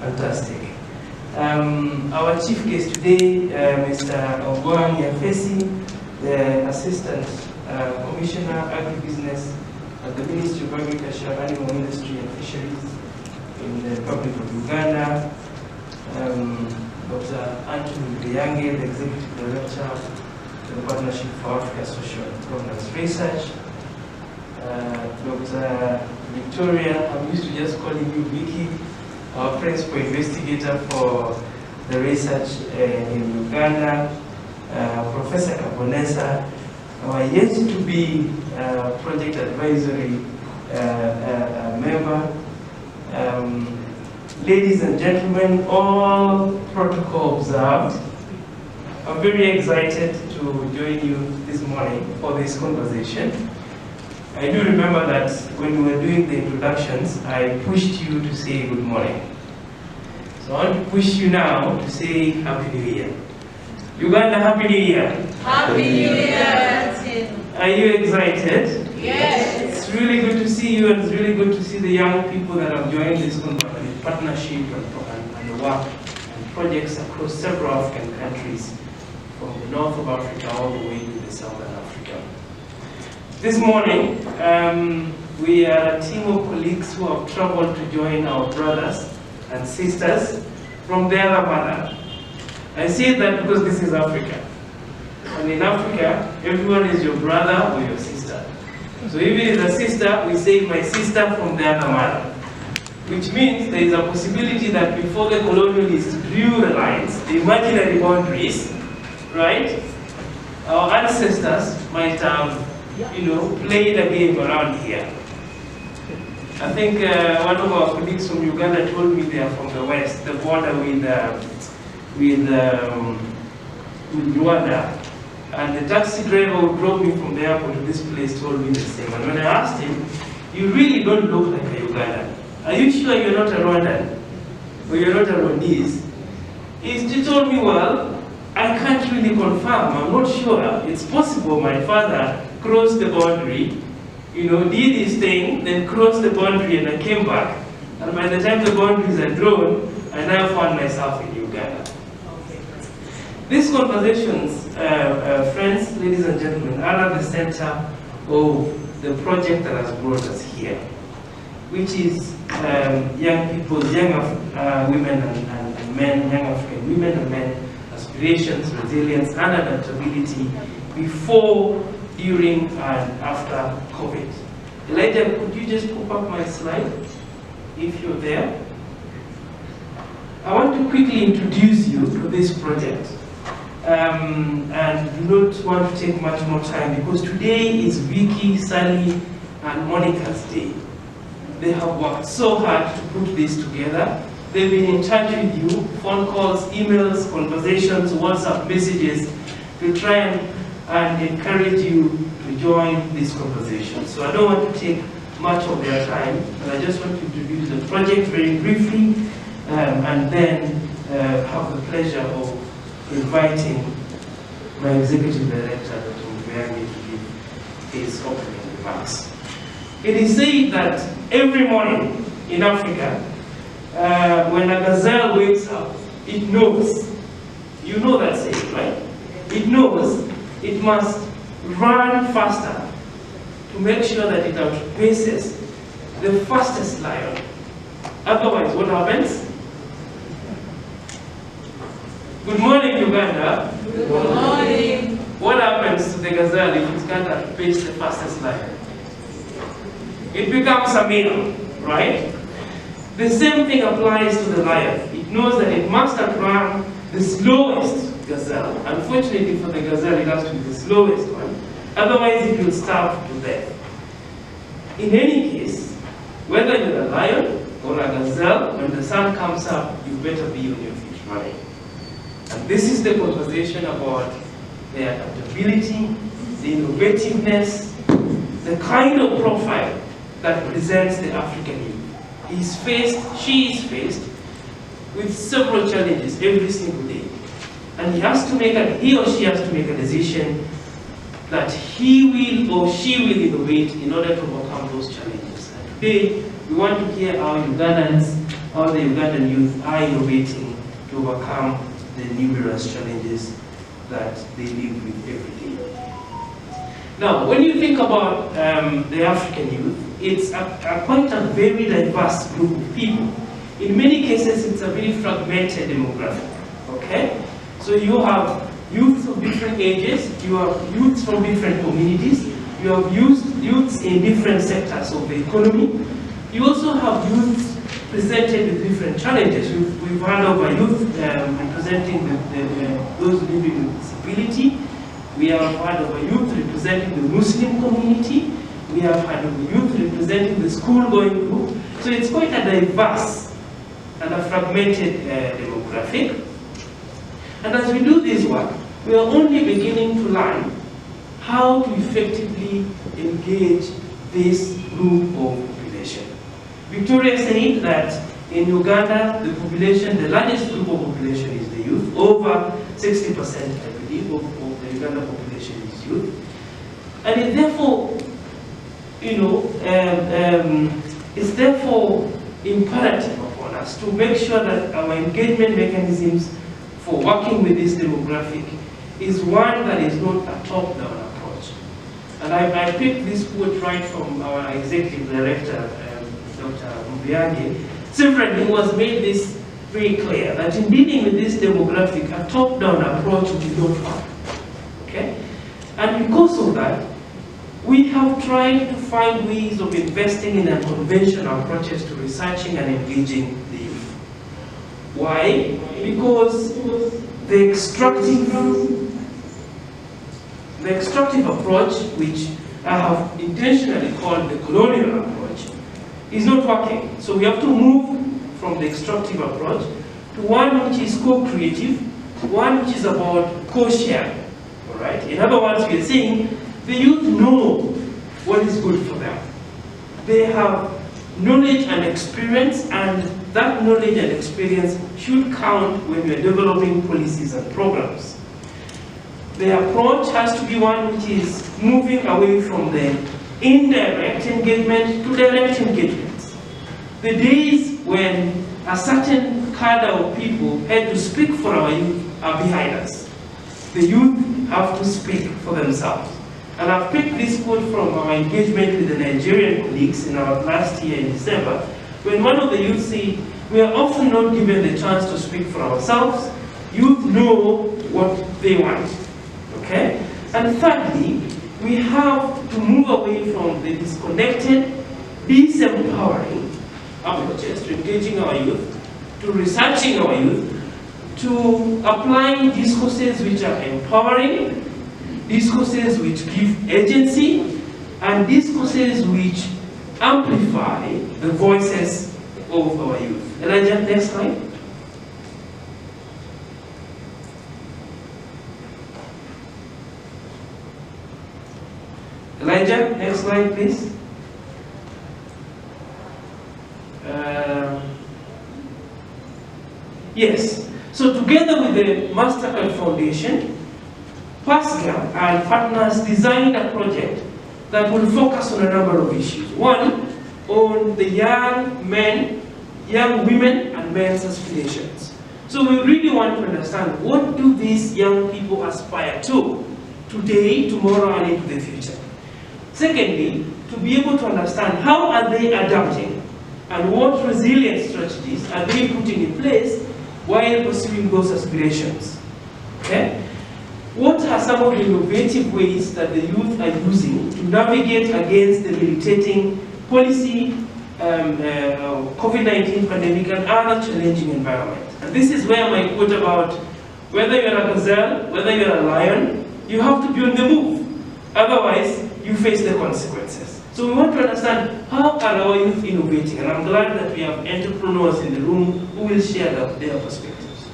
Fantastic. Our chief guest today, Mr. Ogwang Yafesi, the Assistant Commissioner Agribusiness at the Ministry of Agriculture, Animal Industry and Fisheries in the Republic of Uganda. Dr. Anthony Beyange, the Executive Director of the Partnership for Africa Social and Governance Research. Dr. Victoria, I'm used to just calling you Vicky, our principal investigator for the research in Uganda. Professor Kabonesa, our yet to be project advisory member. Ladies and gentlemen, all protocol observed, I'm very excited to join you this morning for this conversation. I do remember that when we were doing the introductions, I pushed you to say good morning. So I want to push you now to say Happy New Year. Uganda, Happy New Year. Happy New Year. Are you excited? Yes. It's really good to see you, and it's really good to see the young people that have joined this partnership and the work and projects across several African countries, from the north of Africa all the way to the southern Africa. This morning, we are a team of colleagues who have traveled to join our brothers and sisters from the other mother. I say that because this is Africa. And in Africa, everyone is your brother or your sister. So if it is a sister, we say my sister from the other mother. Which means there is a possibility that before the colonialists drew the lines, the imaginary boundaries, right? Our ancestors might have, played a game around here. I think one of our colleagues from Uganda told me they are from the west, the border with Rwanda. And the taxi driver who drove me from the airport to this place told me the same. And when I asked him, you really don't look like a Ugandan. Are you sure you're not a Rwandan? Or you're not a Rwandese? He told me, well, I can't really confirm. I'm not sure. It's possible my father crossed the boundary, did his thing, then crossed the boundary and I came back. And by the time the boundaries are drawn, I now found myself in Uganda. These conversations, friends, ladies and gentlemen, are at the center of the project that has brought us here, which is young people's, women and men, young African women and men, aspirations, resilience, and adaptability before, during, and after COVID. Elijah, could you just pop up my slide, if you're there? I want to quickly introduce you to this project. And do not want to take much more time because today is Vicky, Sally, and Monica's day. They have worked so hard to put this together. They've been in touch with you, phone calls, emails, conversations, WhatsApp messages, to try and encourage you to join this conversation. So I don't want to take much of their time, but I just want to introduce the project very briefly, and then have the pleasure of inviting my executive director, Dr. Mbeyange, to give his opening remarks. It is said that every morning in Africa, when a gazelle wakes up, it knows, you know that saying, right? It knows it must run faster to make sure that it outpaces the fastest lion. Otherwise, what happens? Good morning, Uganda. Good morning. What happens to the gazelle if it can't outpace the fastest lion? It becomes a meal, right? The same thing applies to the lion. It knows that it must outrun the slowest gazelle. Unfortunately for the gazelle, it has to be the slowest one. Otherwise, it will starve to death. In any case, whether you're a lion or a gazelle, when the sun comes up, you better be on your feet running. And this is the conversation about the adaptability, the innovativeness, the kind of profile that presents the African youth. She is faced with several challenges every single day. And he or she has to make a decision that he will or she will innovate in order to overcome those challenges. And today, we want to hear how Ugandans how the Ugandan youth are innovating to overcome the numerous challenges that they live with every day. Now, when you think about the African youth, it's quite a very diverse group of people. In many cases, it's a very fragmented demographic, okay? So you have youths of different ages, you have youths from different communities, you have youths in different sectors of the economy. You also have youths presented with different challenges. We've heard of a youth representing those living with disability. We have heard of a youth representing the Muslim community. We have heard of a youth representing the school-going group. So it's quite a diverse and a fragmented demographic. And as we do this work, we are only beginning to learn how to effectively engage this group of population. Victoria said that in Uganda, the population, the largest group of population is the youth. Over 60%, I believe, of the Uganda population is youth. And it therefore, it's therefore imperative upon us to make sure that our engagement mechanisms for working with this demographic is one that is not a top-down approach. And I picked this quote right from our executive director, Dr. Mubiage. Several was made this very clear, that in dealing with this demographic, a top-down approach will not work. Okay? And because of that, we have tried to find ways of investing in unconventional approaches to researching and engaging the youth. Why? Because the extractive approach, which I have intentionally called the colonial approach, is not working. So we have to move from the extractive approach to one which is co-creative, one which is about co-sharing. All right? In other words, we are saying the youth know what is good for them. They have knowledge and experience, and that knowledge and experience should count when we are developing policies and programs. The approach has to be one which is moving away from the indirect engagement to direct engagement. The days when a certain cadre of people had to speak for our youth are behind us. The youth have to speak for themselves. And I've picked this quote from our engagement with the Nigerian colleagues in our last year in December, when one of the youth said, we are often not given the chance to speak for ourselves. Youth know what they want. Okay? And thirdly, we have to move away from the disconnected, disempowering approaches to engaging our youth, to researching our youth, to applying discourses which are empowering, discourses which give agency, and discourses which amplify the voices of our youth. Elijah, next slide. Elijah, next slide, please. Yes. So together with the Mastercard Foundation, PASGA and partners designed a project that will focus on a number of issues. One, on the young men, young women, and men's aspirations. So we really want to understand, what do these young people aspire to today, tomorrow, and into the future? Secondly, to be able to understand how are they adapting and what resilient strategies are they putting in place while pursuing those aspirations. Okay? What are some of the innovative ways that the youth are using to navigate against the militating policy, COVID-19 pandemic, and other challenging environments? And this is where my quote about whether you're a gazelle, whether you're a lion, you have to be on the move. Otherwise, you face the consequences. So we want to understand, how are our youth innovating? And I'm glad that we have entrepreneurs in the room who will share their perspectives.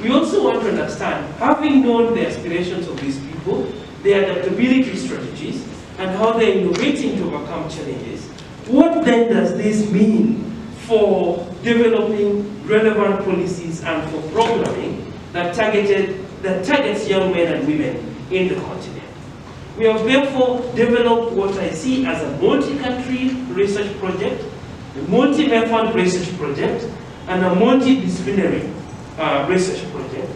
We also want to understand, having known the aspirations of these people, their adaptability strategies, and how they're innovating to overcome challenges, what then does this mean for developing relevant policies and for programming that targets young men and women in the continent? We have therefore developed what I see as a multi-country research project a multi-method research project and a multidisciplinary research project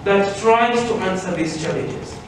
that tries to answer these challenges.